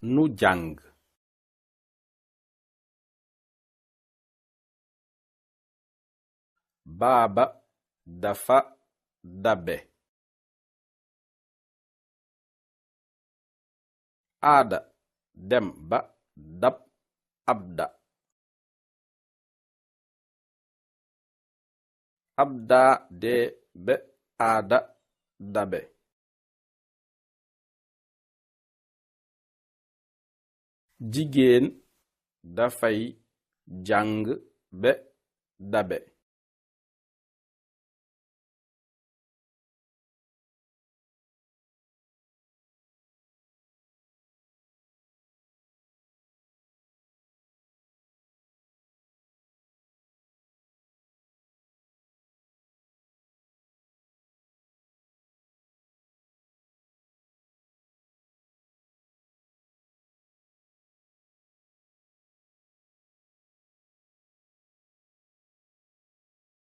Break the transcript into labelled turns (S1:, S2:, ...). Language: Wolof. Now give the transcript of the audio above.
S1: nu jàng. Baaba dafa dabe. Aada dem ba dab Abda. Abda dee be Aada dabe. Jigéen dafay jàng be dabe.